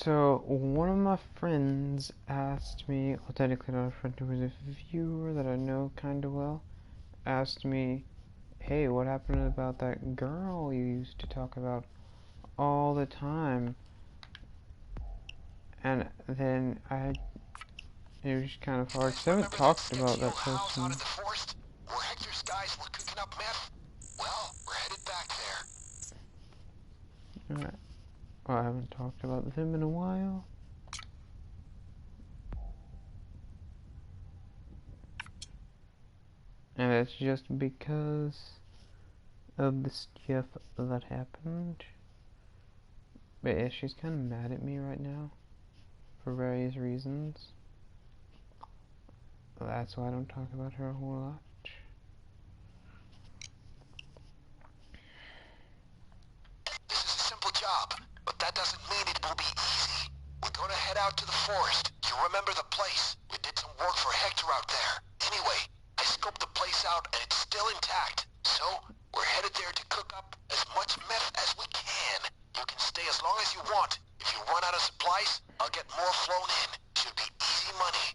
So, one of my friends asked me, well, technically not a friend, who was a viewer that I know kinda well, asked me, hey, what happened about that girl you used to talk about all the time? And then it was kind of hard, because I haven't talked about that person. Where Hector's guys were cooking up meth? Well, we're headed back there. Alright. Well, I haven't talked about them in a while. And it's just because of the stuff that happened. But yeah, she's kind of mad at me right now for various reasons. That's why I don't talk about her a whole lot. This is a simple job, but that doesn't mean it will be easy. We're gonna head out to the forest. You remember the place? We did some work for Hector out there. Anyway, I scoped the place out and it's still intact. So, we're headed there to cook up as much meth as we can. You can stay as long as you want. If you run out of supplies, I'll get more flown in. Should be easy money.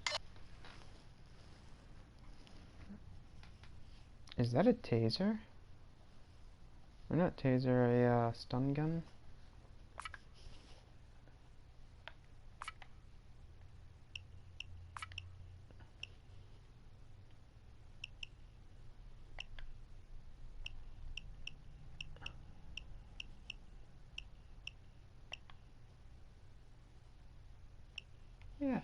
Is that a taser? Or not taser, a stun gun? Yeah.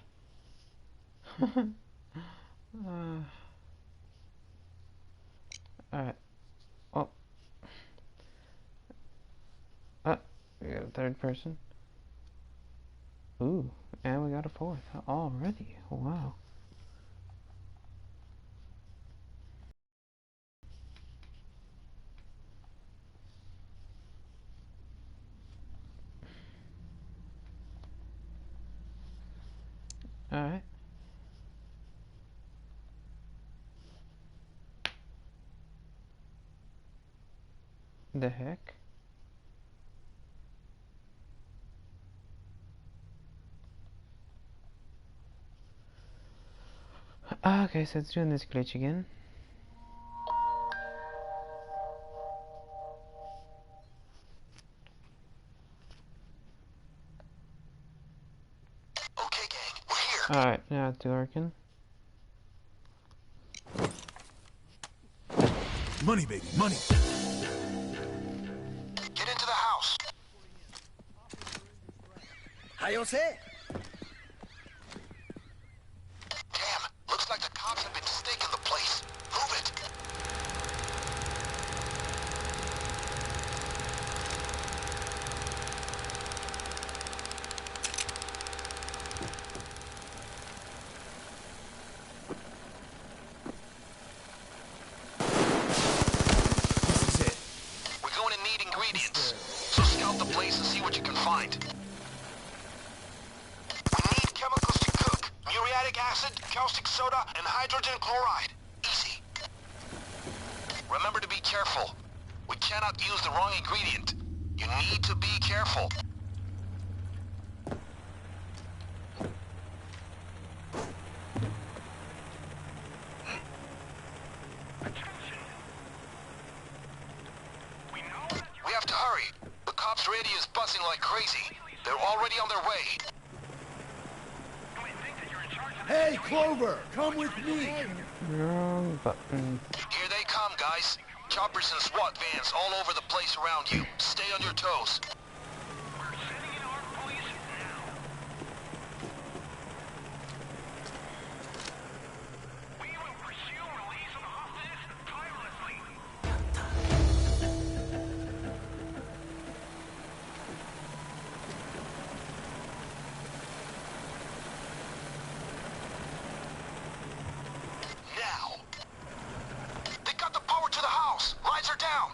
Alright. Oh. We got a third person. Ooh, and we got a fourth already. Wow. Alright. The heck? Okay, so it's doing this glitch again. Okay, gang, we're here. Alright, now it's working. Money, baby, money. Get into the house. Hayose. Damn, looks like the cops have been staking the place. Move it. This is it. We're going to need ingredients. So scout the place and see what you can find. We need chemicals to cook. Muriatic acid, caustic soda, and hydrogen chloride. Easy. Remember to be careful. We cannot use the wrong ingredient. You need to be careful. We have to hurry. The cops' radio is buzzing like crazy. They're already on their way. Hey, Clover, come with me. Wrong button. Here they come, guys. Choppers and SWAT vans all over the place around you. Stay on your toes. Now. They got the power to the house. Lights are down.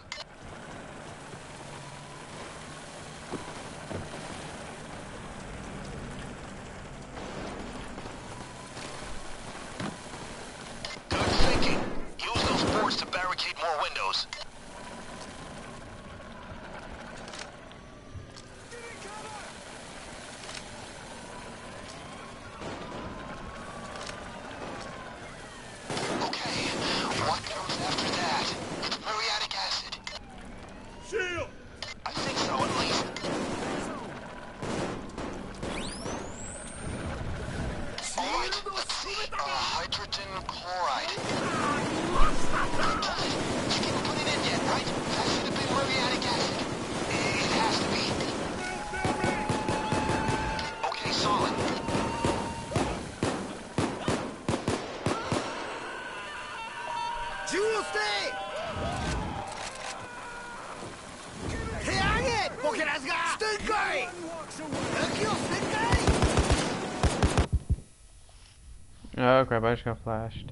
Oh crap, I just got flashed.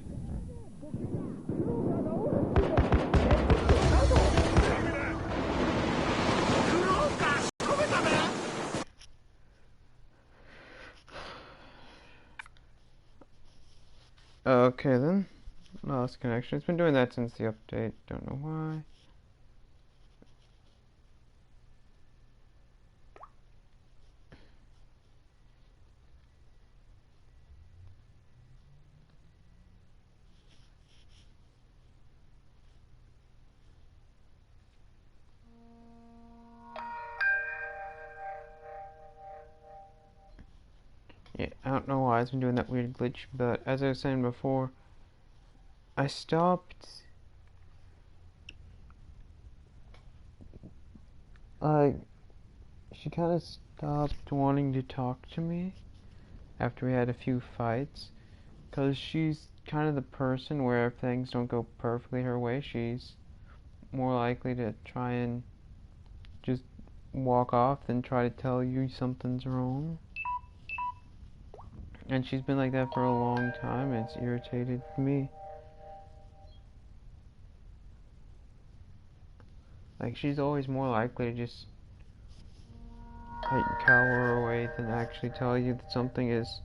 Okay then. Lost connection. It's been doing that since the update. Don't know why. Yeah, I don't know why it's been doing that weird glitch, but as I was saying before, I stopped. Like, she kind of stopped wanting to talk to me after we had a few fights, because she's kind of the person where if things don't go perfectly her way, she's more likely to try and just walk off than try to tell you something's wrong. And she's been like that for a long time, and it's irritated me. Like, she's always more likely to just like cower away than actually tell you that something is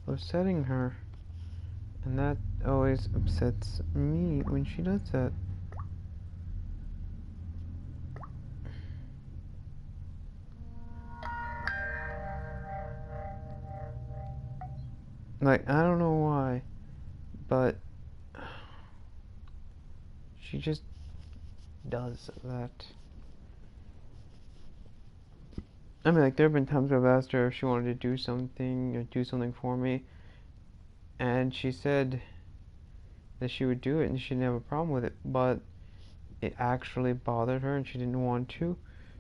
upsetting her. And that always upsets me when she does that. Like, I don't know why, but she just does that. I mean, like, there have been times where I've asked her if she wanted to do something or do something for me, and she said that she would do it and she didn't have a problem with it, but it actually bothered her and she didn't want to.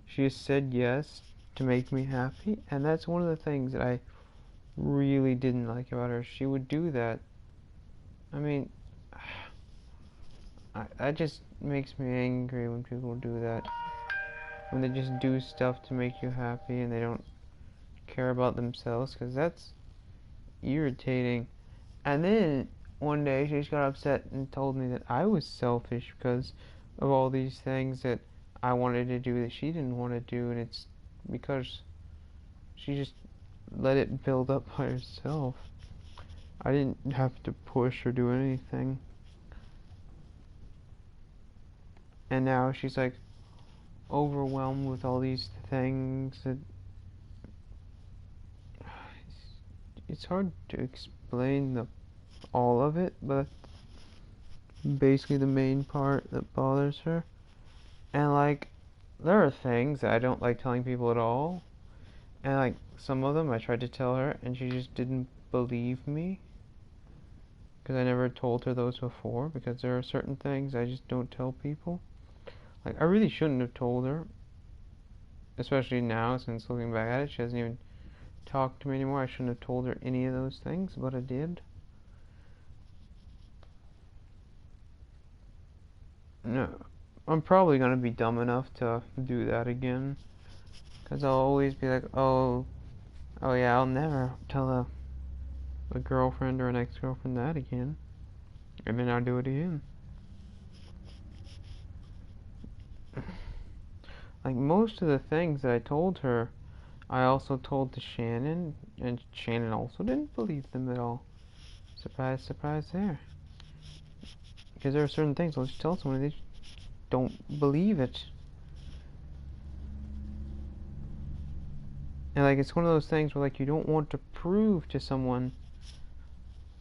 She just said yes to make me happy, and that's one of the things that I really didn't like about her. She would do that. I mean, that just makes me angry when people do that. When they just do stuff to make you happy and they don't care about themselves, because that's irritating. And then one day she just got upset and told me that I was selfish because of all these things that I wanted to do that she didn't want to do, and it's because she just let it build up by herself. I didn't have to push or do anything. And now she's like overwhelmed with all these things that it's hard to explain all of it, but basically the main part that bothers her. And like, there are things that I don't like telling people at all, and like some of them I tried to tell her and she just didn't believe me because I never told her those before, because there are certain things I just don't tell people. Like, I really shouldn't have told her, especially now since looking back at it, she doesn't even talk to me anymore. I shouldn't have told her any of those things, but I did. No, I'm probably gonna be dumb enough to do that again, because I'll always be like, oh yeah, I'll never tell a girlfriend or an ex-girlfriend that again, and then I'll do it again. Like, most of the things that I told her, I also told to Shannon, and Shannon also didn't believe them at all. Surprise, surprise there. Because there are certain things I'll just tell someone and they just don't believe it. And like, it's one of those things where like you don't want to prove to someone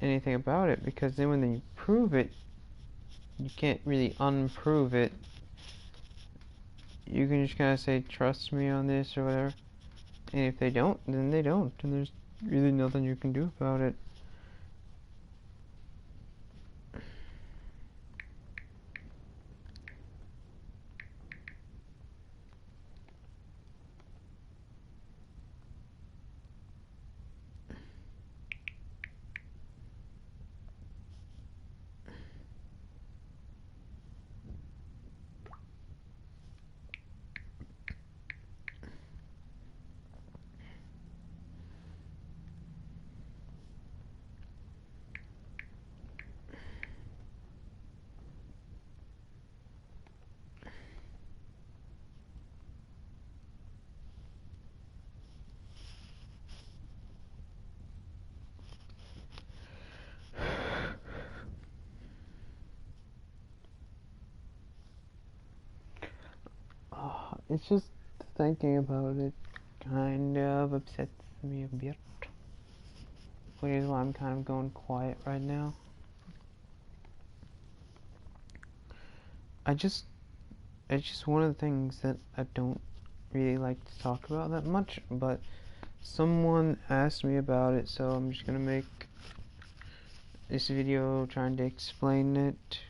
anything about it, because then when you prove it, you can't really unprove it. You can just kind of say, trust me on this or whatever. And if they don't, then they don't. And there's really nothing you can do about it. It's just thinking about it kind of upsets me a bit. Which is why I'm kind of going quiet right now. It's just one of the things that I don't really like to talk about that much, but someone asked me about it, so I'm just gonna make this video trying to explain it.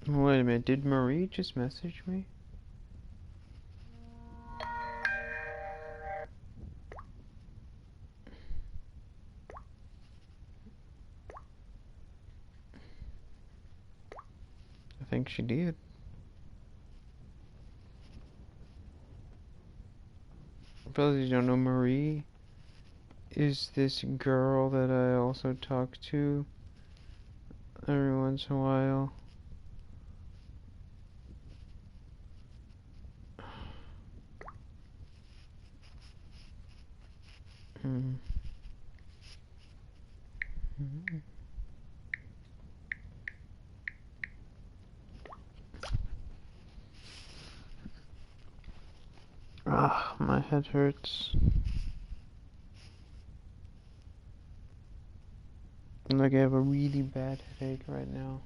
Wait a minute, did Marie just message me? I think she did. For those of you who don't know, Marie is this girl that I also talk to every once in a while. Ah, my head hurts. Like I have a really bad headache right now.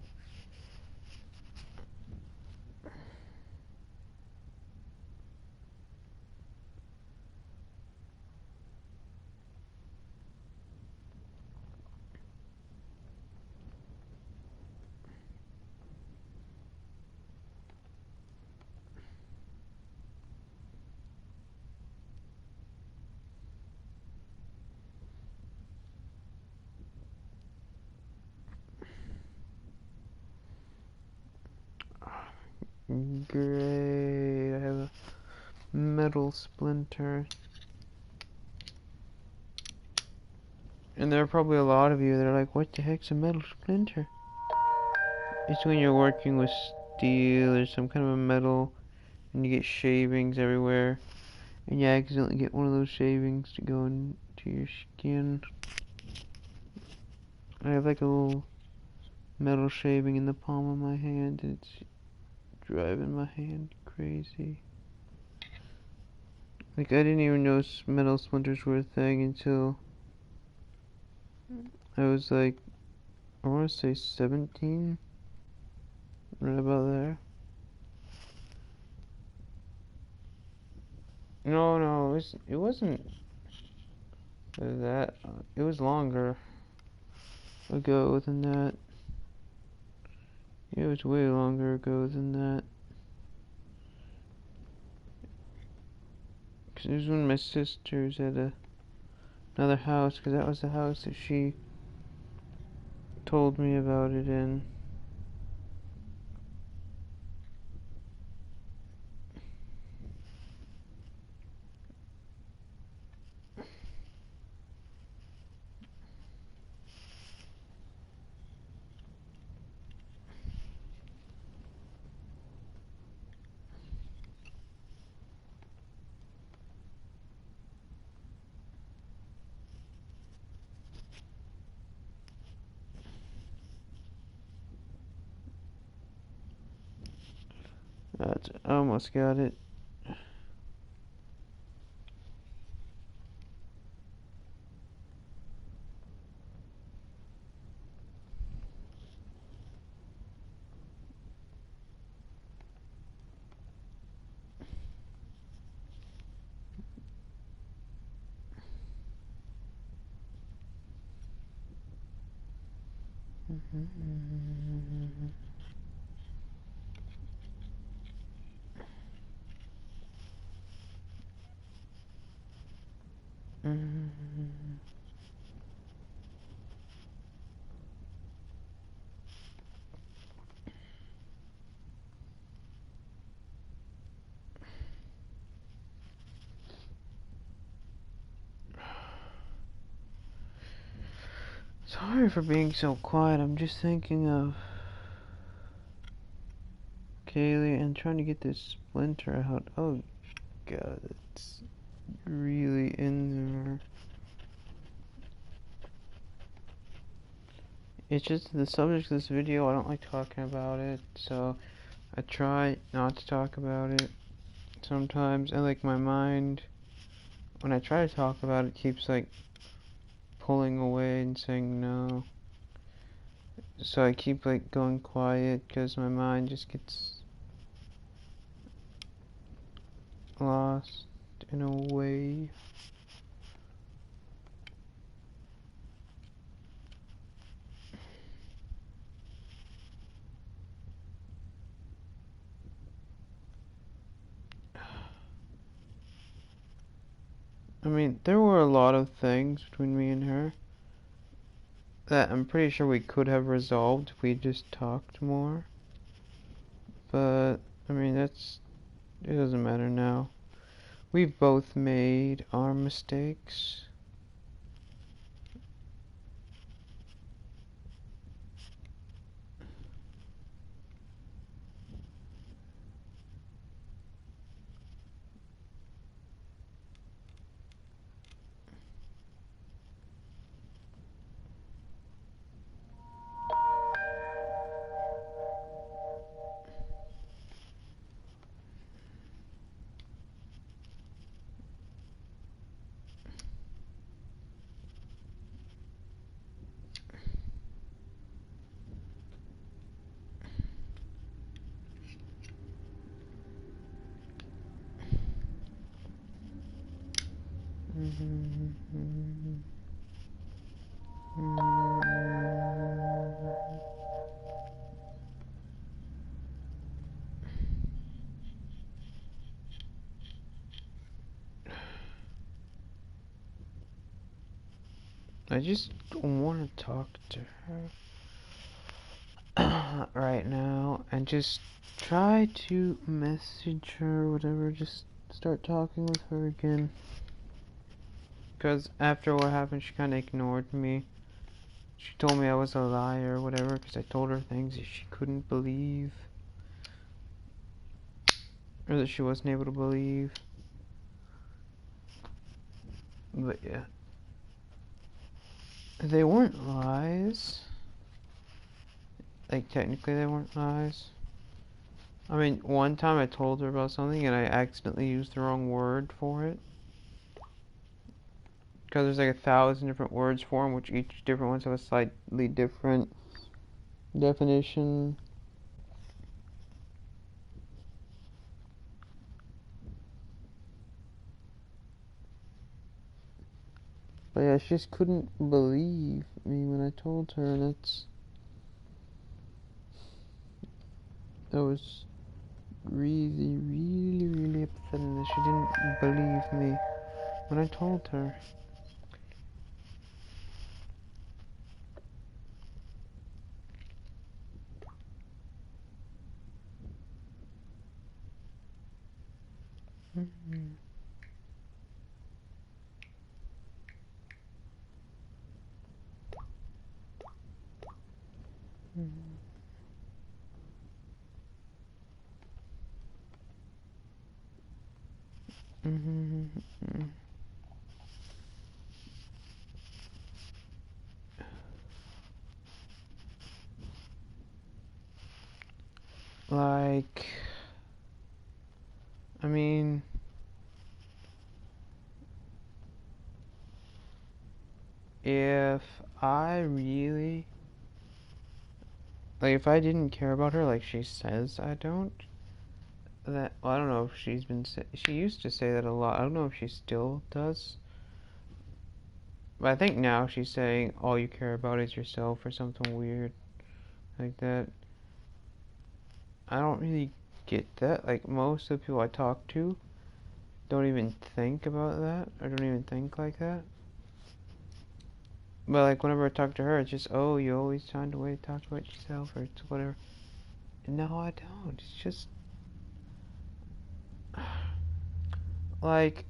Great, I have a metal splinter. And there are probably a lot of you that are like, what the heck's a metal splinter? It's when you're working with steel or some kind of a metal and you get shavings everywhere and you accidentally get one of those shavings to go into your skin. I have like a little metal shaving in the palm of my hand and it's driving my hand crazy. Like I didn't even know metal splinters were a thing until I was like, I want to say 17, right about there. No, it wasn't that. It was longer ago than that. Yeah, it was way longer ago than that. Cause it was when my sisters had another house. Cause that was the house that she told me about it in. I almost got it. Sorry for being so quiet. I'm just thinking of Kayleigh and trying to get this splinter out. Oh god, it's really in there. It's just the subject of this video. I don't like talking about it, so I try not to talk about it sometimes. And like my mind, when I try to talk about it, keeps like pulling away and saying no. So I keep like going quiet because my mind just gets lost in a way. I mean, there were a lot of things between me and her that I'm pretty sure we could have resolved if we just talked more. But, I mean, it doesn't matter now. We've both made our mistakes. I just want to talk to her right now and just try to message her or whatever, just start talking with her again. Because after what happened, she kind of ignored me. She told me I was a liar or whatever because I told her things that she couldn't believe. Or that she wasn't able to believe. But yeah. They weren't lies. Like, technically they weren't lies. I mean, one time I told her about something and I accidentally used the wrong word for it. Because there's like 1,000 different words for them, which each different ones have a slightly different definition. But yeah, she just couldn't believe me when I told her, and that was really, really, really upsetting that she didn't believe me when I told her. Mm-hmm. Mm-hmm. Like, I mean, if I really, like, if I didn't care about her like she says I don't, that, well, I don't know if she used to say that a lot. I don't know if she still does. But I think now she's saying all you care about is yourself or something weird like that. I don't really get that. Like, most of the people I talk to don't even think about that, or don't even think like that. But like whenever I talk to her, it's just, oh, you always find a way to talk about yourself or it's whatever. No, I don't. It's just like,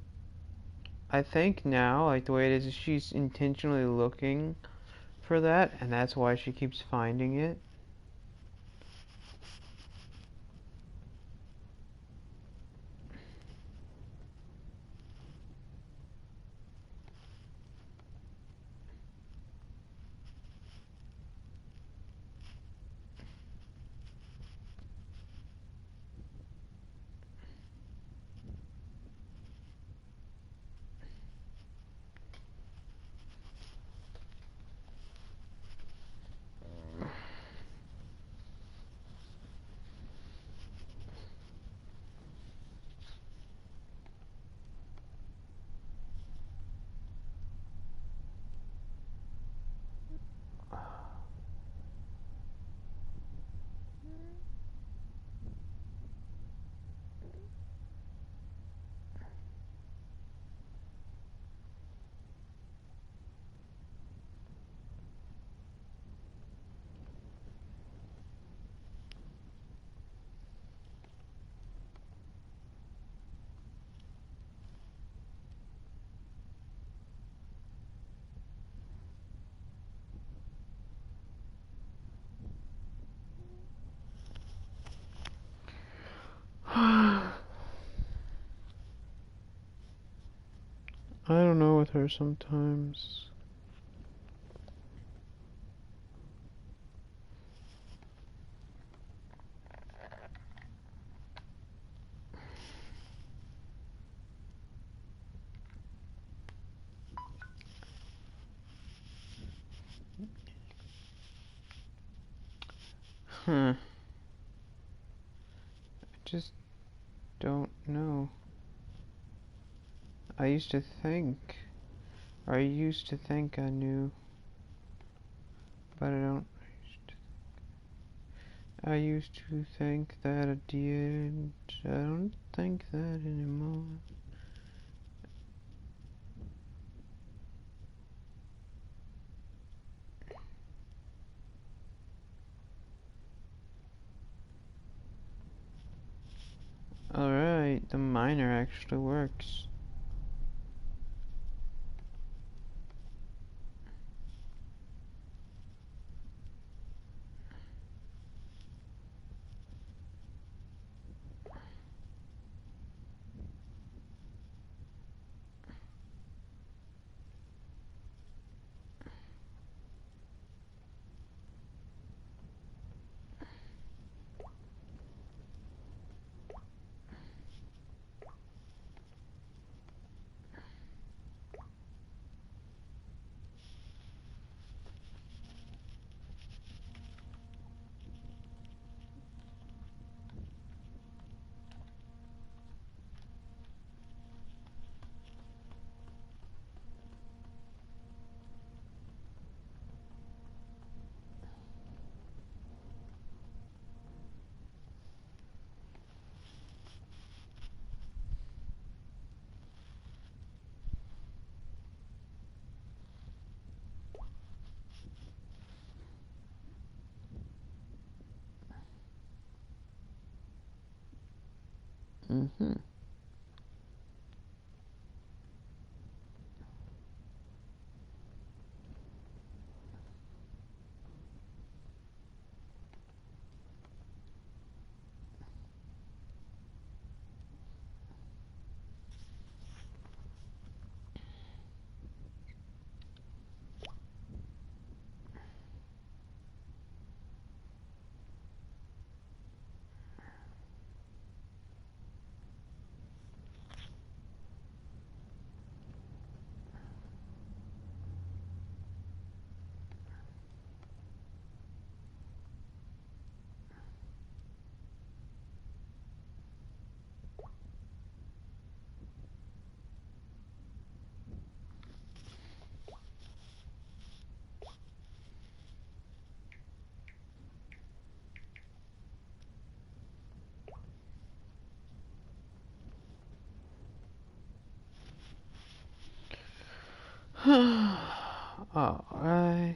I think now, like the way it is she's intentionally looking for that, and that's why she keeps finding it. I don't know with her sometimes. I just don't know. I used to think I knew, but I don't. I used to think that I did. I don't think that anymore. Alright, the miner actually works. Mm-hmm. Alright.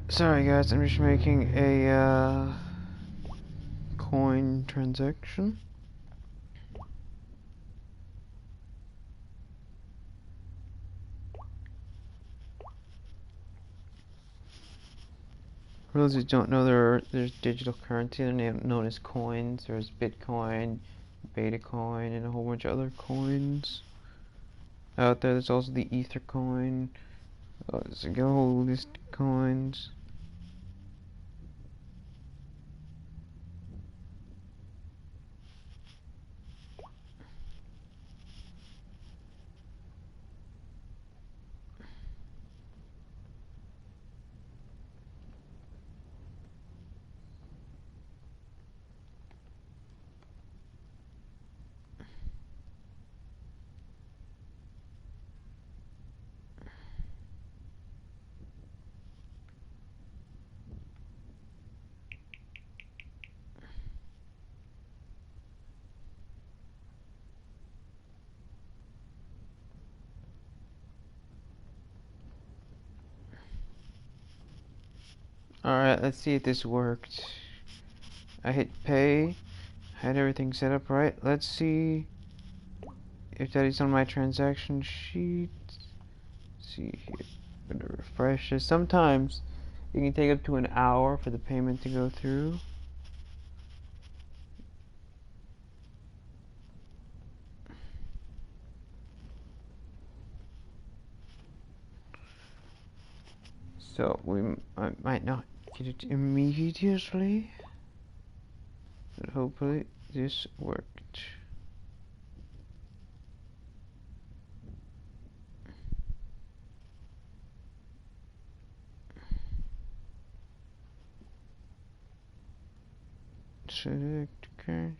Sorry guys, I'm just making a coin transaction. For those who don't know, there's digital currency. They're known as coins. There's Bitcoin, Betacoin, and a whole bunch of other coins out there. There's also the Ether coin. There's a whole list of coins. Alright, let's see if this worked. I hit pay, had everything set up right. Let's see if that is on my transaction sheet. Let's see here, I'm gonna refresh this. Sometimes it can take up to an hour for the payment to go through. So I might not get it immediately, but hopefully this worked. Select cache.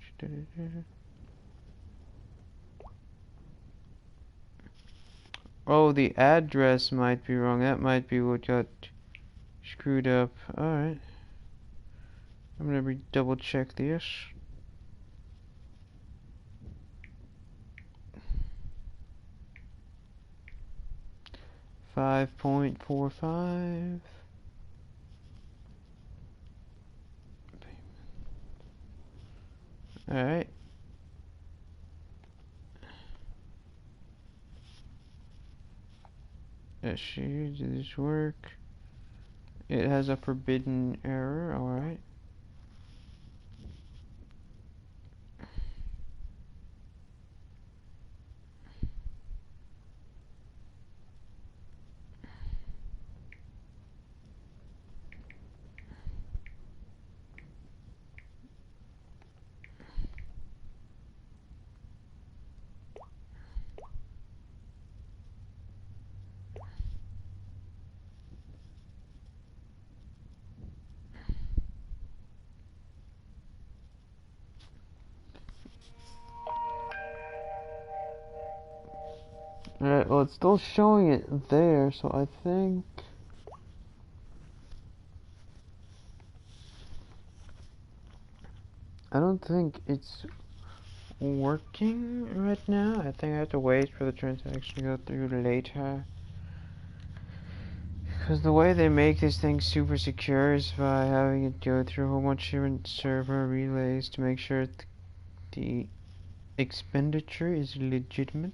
Oh, the address might be wrong. That might be what got screwed up. Alright. I'm gonna double check this. $5.45. Alright. Let's see, did this work? It has a forbidden error, alright. Alright, well it's still showing it there, so I don't think it's working right now. I think I have to wait for the transaction to go through later. Because the way they make this thing super secure is by having it go through a whole bunch of different server relays to make sure the expenditure is legitimate.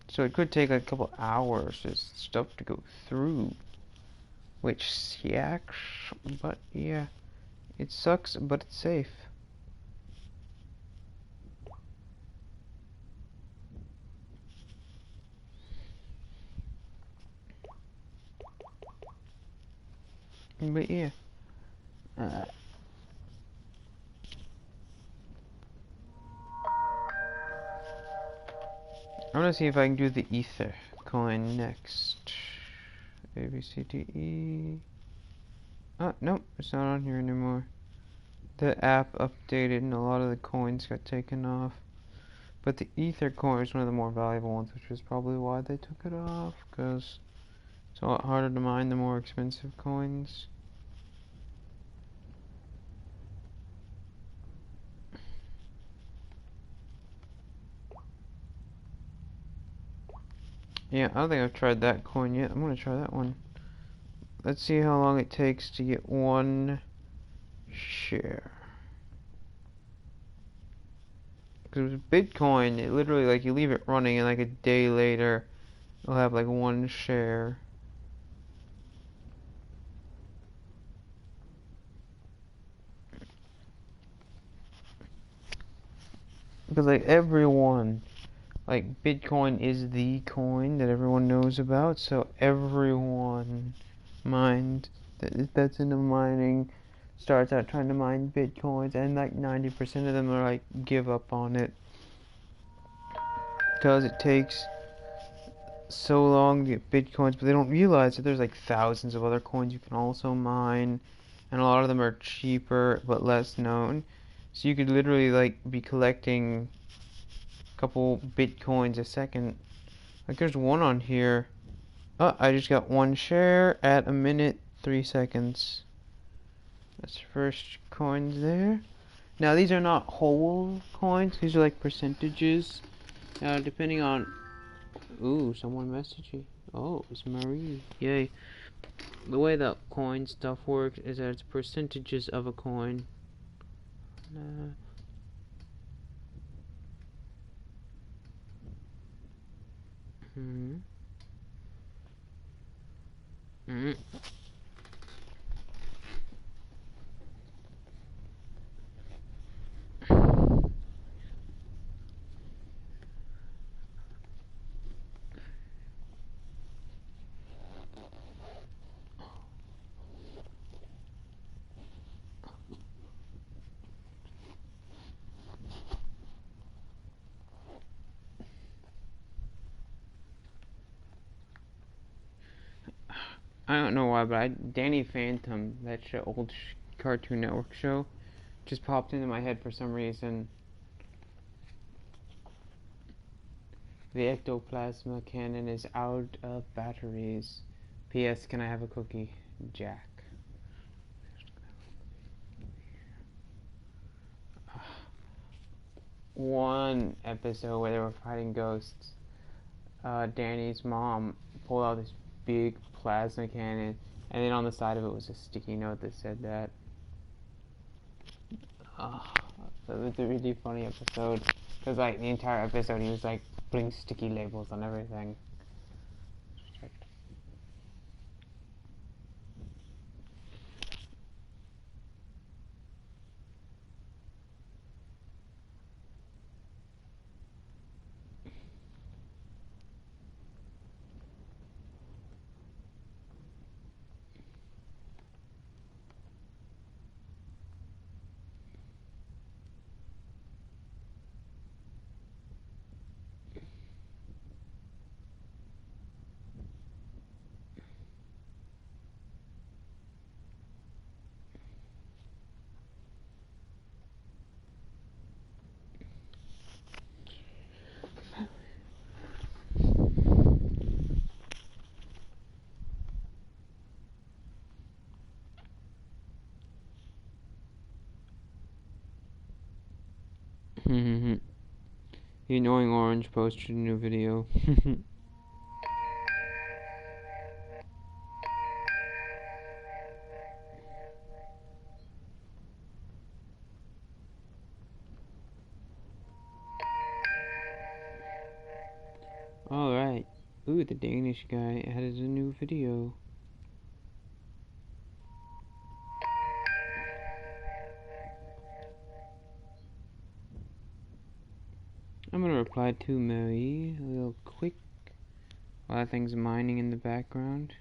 So it could take like a couple hours for stuff to go through. Which sucks, but yeah. It sucks, but it's safe. But yeah. I'm gonna see if I can do the Ether coin next. A, B, C, D, E. Oh, nope, it's not on here anymore. The app updated and a lot of the coins got taken off. But the Ether coin is one of the more valuable ones, which is probably why they took it off, because it's a lot harder to mine the more expensive coins. Yeah, I don't think I've tried that coin yet. I'm gonna try that one. let's see how long it takes to get one share. Because with Bitcoin, it literally, like, you leave it running and like a day later, you'll have like one share. Because like everyone, like Bitcoin is the coin that everyone knows about, so everyone that's into mining starts out trying to mine Bitcoins, and like 90% of them are like give up on it because it takes so long to get Bitcoins, but they don't realize that there's like thousands of other coins you can also mine, and a lot of them are cheaper but less known. So you could literally like be collecting a couple Bitcoins a second. Like there's one on here. Oh, I just got one share at a minute 3 seconds. That's the first coins there. Now these are not whole coins, these are like percentages. Depending on... Ooh, someone messaged me. Oh, it's Marie. Yay. The way that coin stuff works is that it's percentages of a coin. Hmm. Mm. I don't know why, but Danny Phantom, that old Cartoon Network show, just popped into my head for some reason. The ectoplasma cannon is out of batteries. P.S. Can I have a cookie? Jack. One episode where they were fighting ghosts, Danny's mom pulled out this big plasma cannon, and then on the side of it was a sticky note that said that. That was a really funny episode, because like the entire episode he was like putting sticky labels on everything. The annoying orange posted a new video. Alright. Ooh, the Danish guy added a new video. I'm gonna reply to Marie a little quick while that thing's mining in the background.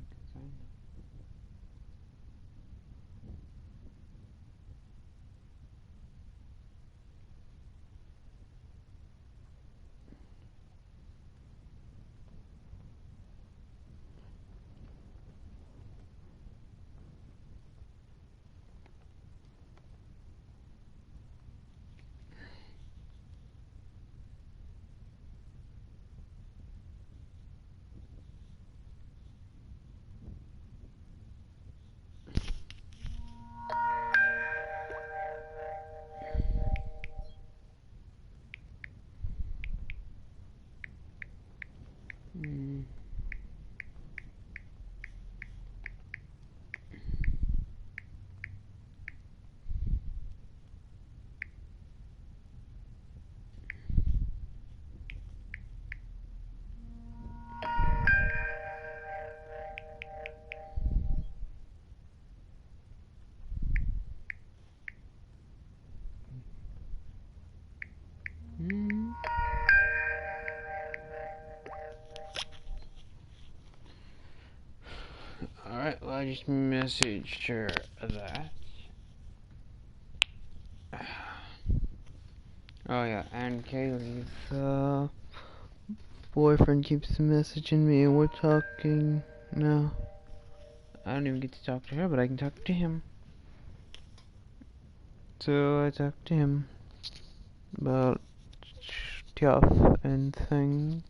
because I know. Mm. Mm. Alright, well, I just messaged her that. Oh yeah, and Kayleigh's boyfriend keeps messaging me and we're talking now. I don't even get to talk to her, but I can talk to him. So I talked to him about stuff and things.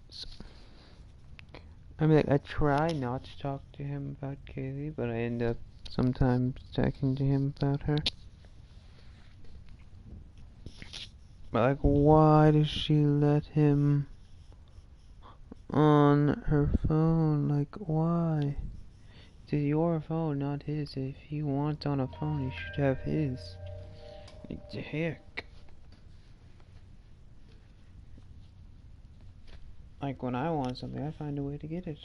I mean, like, I try not to talk to him about Kayleigh, but I end up sometimes talking to him about her. But, like, why does she let him on her phone? Like, why? It's your phone, not his. If he wants on a phone, he should have his. Like, the heck? Like, when I want something, I find a way to get it.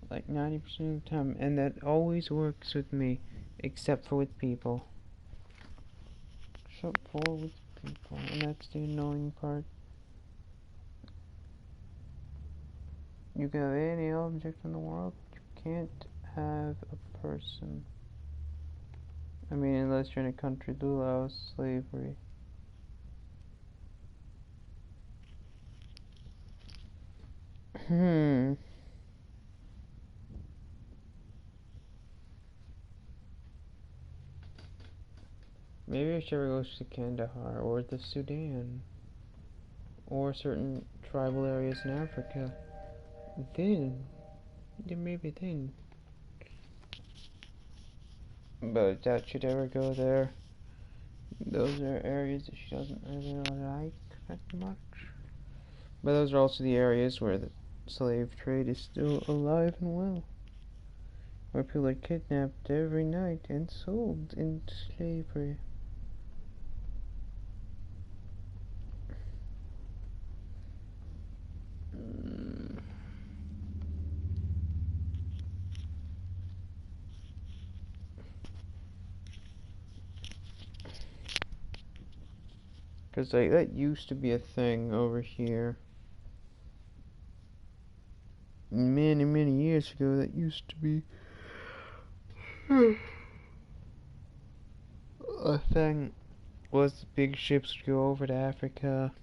Like, 90% of the time. And that always works with me, except for with people. Except for with people. And that's the annoying part. You can have any object in the world, but you can't have a person. I mean, unless you're in a country that allows slavery. Maybe I should ever go to Kandahar or the Sudan or certain tribal areas in Africa. Then, maybe then. But I doubt she'd ever go there. Those are areas that she doesn't really like that much. But those are also the areas where the slave trade is still alive and well. Where people are kidnapped every night and sold into slavery. Because like, that used to be a thing over here. Many, many years ago, that used to be a thing. Was the big ships would go over to Africa.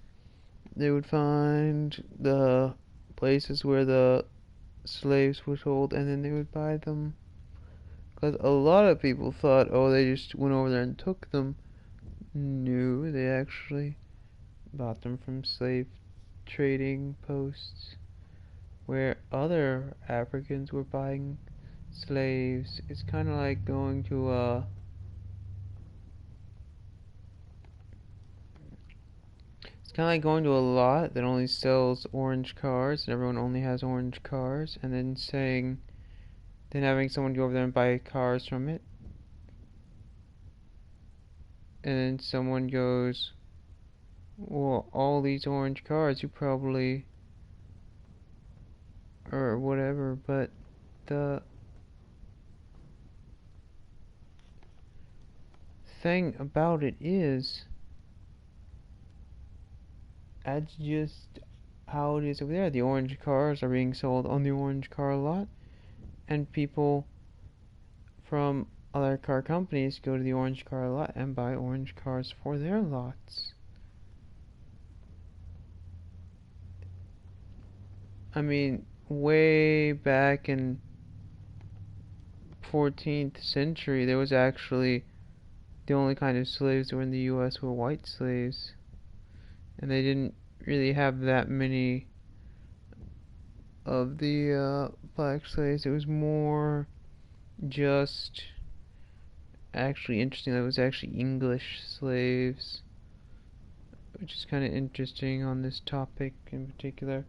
They would find the places where the slaves were sold, and then they would buy them. Because a lot of people thought, oh, they just went over there and took them. No, they actually bought them from slave trading posts where other Africans were buying slaves. It's kind of like going to a lot that only sells orange cars and everyone only has orange cars, and then having someone go over there and buy cars from it, and then someone goes, well, all these orange cars, you probably, or whatever, but the thing about it is, that's just how it is over there. The orange cars are being sold on the orange car lot, and people from other car companies go to the orange car lot and buy orange cars for their lots. I mean, way back in 14th century, there was actually the only kind of slaves that were in the U.S. were white slaves, and they didn't really have that many of the black slaves. It was more just actually interesting that it was actually English slaves, which is kind of interesting on this topic in particular,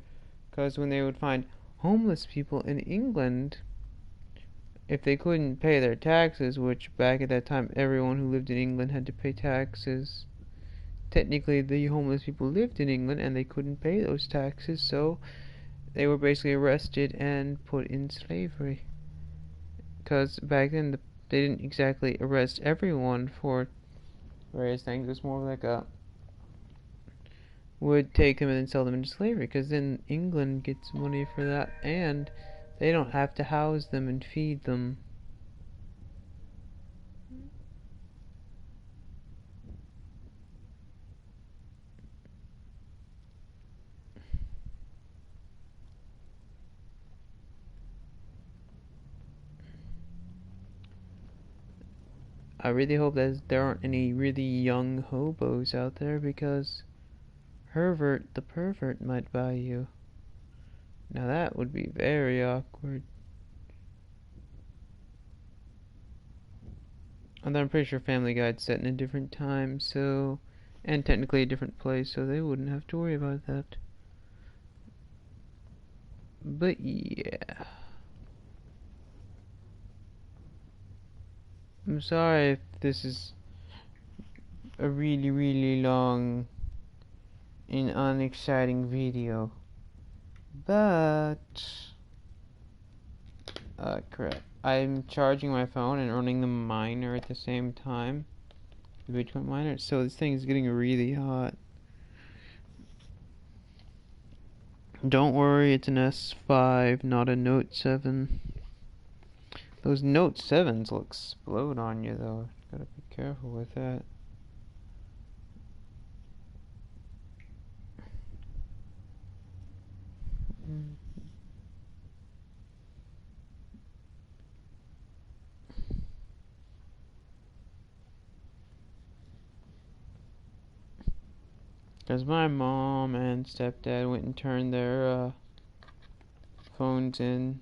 because when they would find homeless people in England, if they couldn't pay their taxes, which back at that time everyone who lived in England had to pay taxes, technically the homeless people lived in England and they couldn't pay those taxes, so they were basically arrested and put in slavery. Because back then they didn't exactly arrest everyone for various things. It was more like would take them and then sell them into slavery, because then England gets money for that and they don't have to house them and feed them. I really hope that there aren't any really young hobos out there, because Herbert the pervert might buy you. Now that would be very awkward. Although I'm pretty sure Family Guy's set in a different time, so, and technically a different place, so they wouldn't have to worry about that. But yeah. I'm sorry if this is a really, really long and unexciting video. But crap. I'm charging my phone and running the miner at the same time. The Bitcoin miner. So this thing is getting really hot. Don't worry, it's an S5, not a Note 7. Those Note 7s will explode on you though. Gotta be careful with that. Because my mom and stepdad went and turned their phones in.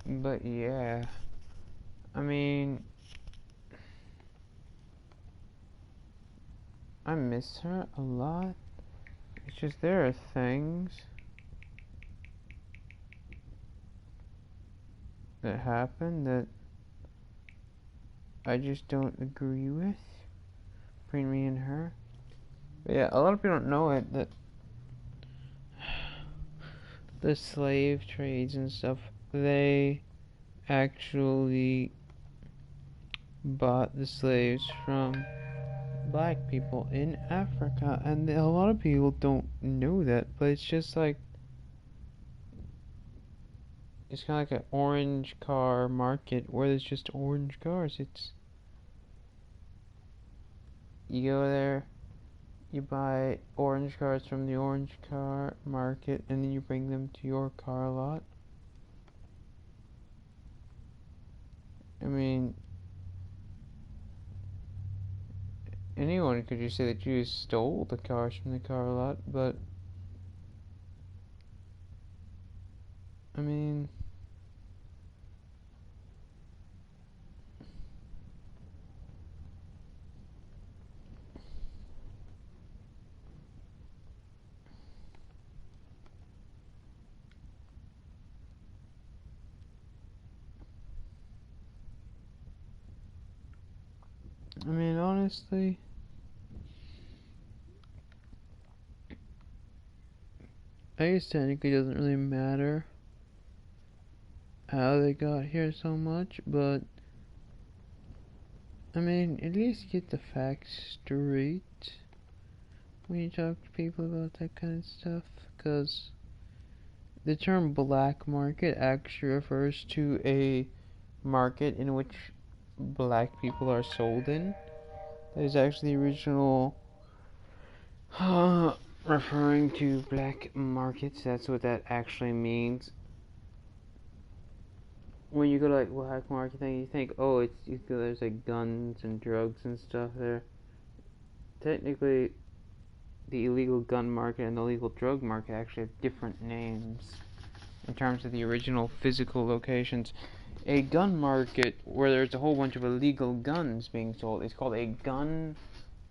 But yeah, I mean, I miss her a lot. It's just there are things that happen that I just don't agree with between me and her. But yeah, a lot of people don't know it, that the slave trades and stuff, they actually bought the slaves from black people in Africa, and a lot of people don't know that, but it's just like, it's kind of like an orange car market where there's just orange cars. It's, you go there, you buy orange cars from the orange car market, and then you bring them to your car lot. I mean, anyone could just say that you stole the cars from the car lot, but I mean, honestly, I guess technically it doesn't really matter how they got here so much, but I mean, at least get the facts straight when you talk to people about that kind of stuff, because the term black market actually refers to a market in which black people are sold in. That is actually the original referring to black markets. That's what that actually means. When you go to like black market thing, you think, oh, there's like guns and drugs and stuff there. Technically, the illegal gun market and the legal drug market actually have different names in terms of the original physical locations. A gun market where there's a whole bunch of illegal guns being sold is called a gun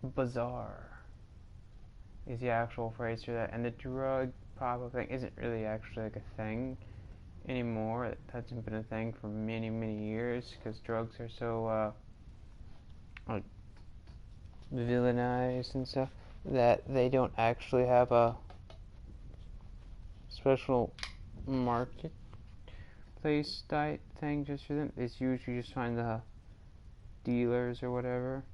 bazaar, is the actual phrase for that. And the drug pop-up thing isn't really actually like a thing anymore. It hasn't been a thing for many, many years because drugs are so like villainized and stuff that they don't actually have a special marketplace diet thing just for them. It's usually just find the dealers or whatever.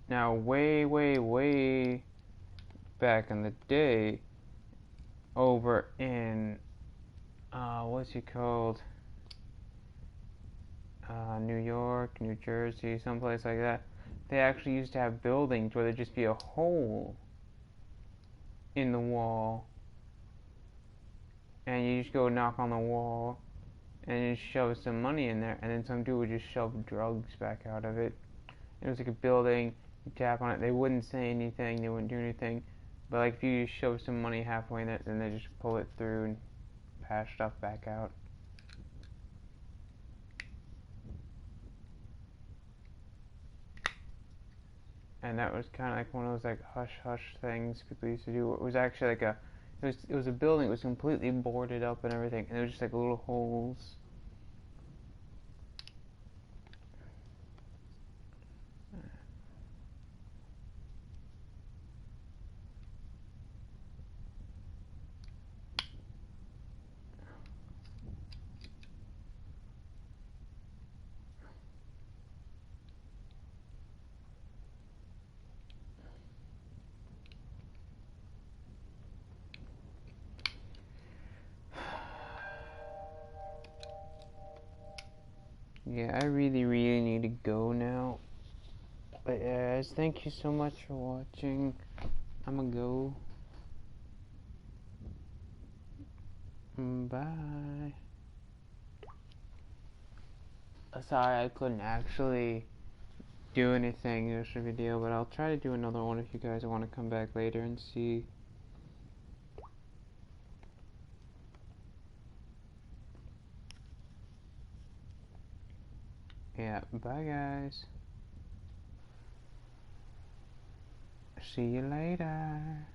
Now, way, way, way back in the day, over in what's it called? New York, New Jersey, someplace like that. They actually used to have buildings where there'd just be a hole in the wall, and you just go knock on the wall, and you shove some money in there, and then some dude would just shove drugs back out of it. It was like a building. You tap on it. They wouldn't say anything. They wouldn't do anything. But like if you just shove some money halfway in it, then they just pull it through and pass stuff back out. And that was kind of like one of those like hush hush things people used to do. It was actually like it was a building. It was completely boarded up and everything, and it was just like little holes. Yeah, I really, really need to go now. But guys, thank you so much for watching. I'ma go. Bye. Sorry I couldn't actually do anything in this video, but I'll try to do another one if you guys want to come back later and see. Yeah, bye guys. See you later.